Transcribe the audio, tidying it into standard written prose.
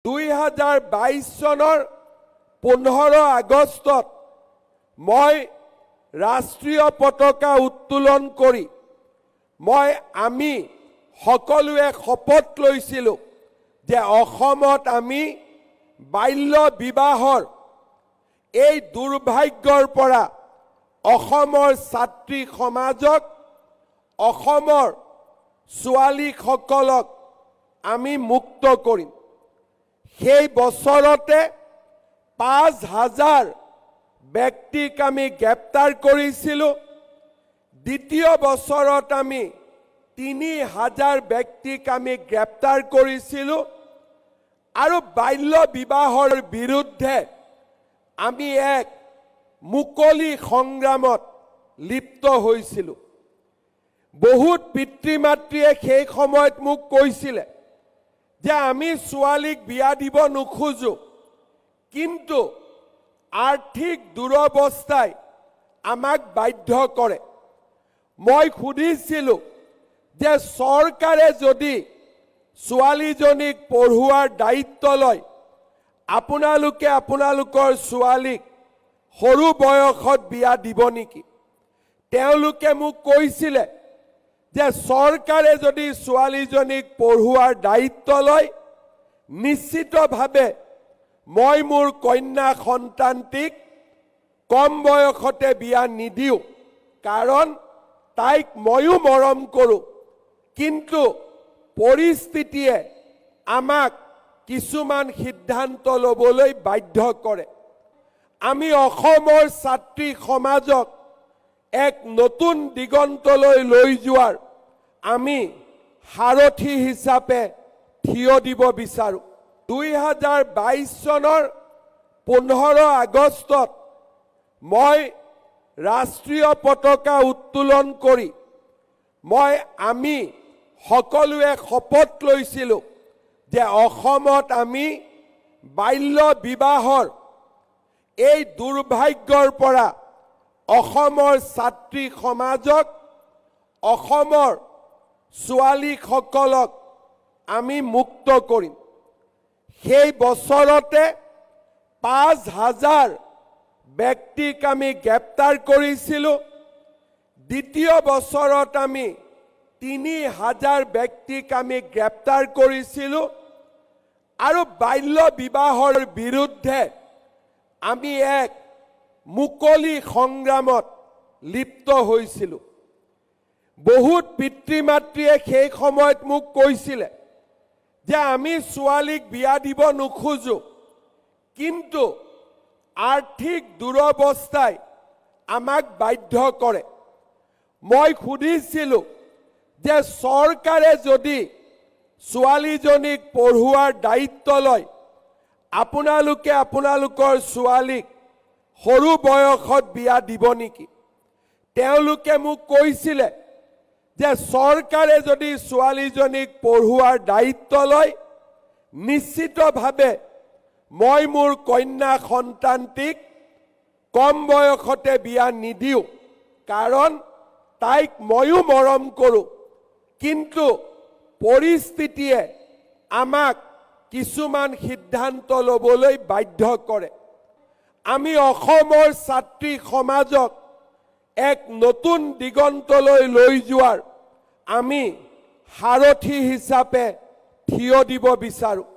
2022 চনৰ 15 আগষ্টত মই ৰাষ্ট্ৰীয় পতাকা উত্তোলন কৰি আমি সকলোৱে শপত লৈছিলোঁ যে অসমত আমি বাল্য বিবাহৰ এই দুৰ্ভাগ্যৰ পৰা অসমৰ ছাত্ৰী সমাজক অসমৰ ছোৱালীসকলক আমি মুক্ত কৰিম। সেই বছৰতে 5000 ব্যক্তিক আমি গ্ৰেপ্তাৰ কৰিছিলোঁ। দ্বিতীয় বছৰত আমি 3000 ব্যক্তিক আমি গ্ৰেপ্তাৰ কৰিছিলোঁ আৰু বাল্য বিবাহৰ বিৰুদ্ধে আমি এক মুকলি সংগ্ৰামত লিপ্ত হৈছিলোঁ। বহুত পিতৃ মাতৃয়ে সেই সময়ত মোক কৈছিলে যে আমি ছোৱালীক বিয়া দিব নোখোজো, কিন্তু আৰ্থিক দুৰৱস্থাই আমাক বাধ্য কৰে। মই সুধিছিলোঁ যে চৰকাৰে যদি ছোৱালীজনীক পঢ়ুৱাৰ দায়িত্ব লয়, আপোনালোকে আপোনালোকৰ ছোৱালীক সৰু বয়সত বিয়া দিব নেকি? তেওঁলোকে মোক কৈছিলে যে চৰকাৰে যদি ছোৱালীজনীক পঢ়ুৱাৰ দায়িত্ব লয়, নিশ্চিতভাৱে মই মোৰ কন্যা সন্তানটিক কম বয়সতে বিয়া নিদিওঁ, কাৰণ তাইক ময়ো মৰম কৰোঁ। কিন্তু পৰিস্থিতিয়ে আমাক কিছুমান সিদ্ধান্ত ল'বলৈ বাধ্য কৰে। আমি অসমৰ ছাত্ৰী সমাজক এক নতুন দিগন্তলৈ লৈ যোৱাৰ আমি সাৰথী হিচাপে থিয় দিব বিচাৰোঁ। 2022 চনৰ 15 আগষ্টত মই ৰাষ্ট্ৰীয় পতাকা উত্তোলন কৰি আমি সকলোৱে শপত লৈছিলোঁ যে অসমত আমি বাল্য বিবাহৰ এই দুৰ্ভাগ্যৰ পৰা অসমৰ ছাত্ৰী সমাজক অসমৰ ছোৱালীসকলক আমি মুক্ত কৰিম। সেই বছৰতে 5000 ব্যক্তিক আমি গ্ৰেপ্তাৰ কৰিছিলোঁ। দ্বিতীয় বছৰত আমি 3000 ব্যক্তিক আমি গ্ৰেপ্তাৰ কৰিছিলোঁ আৰু বাল্য বিবাহৰ বিৰুদ্ধে আমি এক মুকলি সংগ্ৰামত লিপ্ত হৈছিলোঁ। বহুত পিতৃ মাতৃয়ে সেই সময়ত মোক কৈছিলে যে আমি ছোৱালীক বিয়া দিব নোখোজো, কিন্তু আৰ্থিক দুৰৱস্থাই আমাক বাধ্য কৰে। মই সুধিছিলোঁ যে চৰকাৰে যদি ছোৱালীজনীক পঢ়ুৱাৰ দায়িত্ব লয়, আপোনালোকে আপোনালোকৰ ছোৱালীক সৰু বয়সত বিয়া দিব নেকি? তেওঁলোকে মোক কৈছিলে যে চৰকাৰে যদি ছোৱালীজনীক পঢ়ুৱাৰ দায়িত্ব লয়, নিশ্চিতভাৱে মই মোৰ কন্যা সন্তানটিক কম বয়সতে বিয়া নিদিওঁ, কাৰণ তাইক ময়ো মৰম কৰোঁ। কিন্তু পৰিস্থিতিয়ে আমাক কিছুমান সিদ্ধান্ত ল'বলৈ বাধ্য কৰে। আমি অসমৰ ছাত্ৰী সমাজক এক নতুন দিগন্তলৈ লৈ যোৱাৰ আমি সাৰথী হিচাপে থিয় দিব বিচাৰোঁ।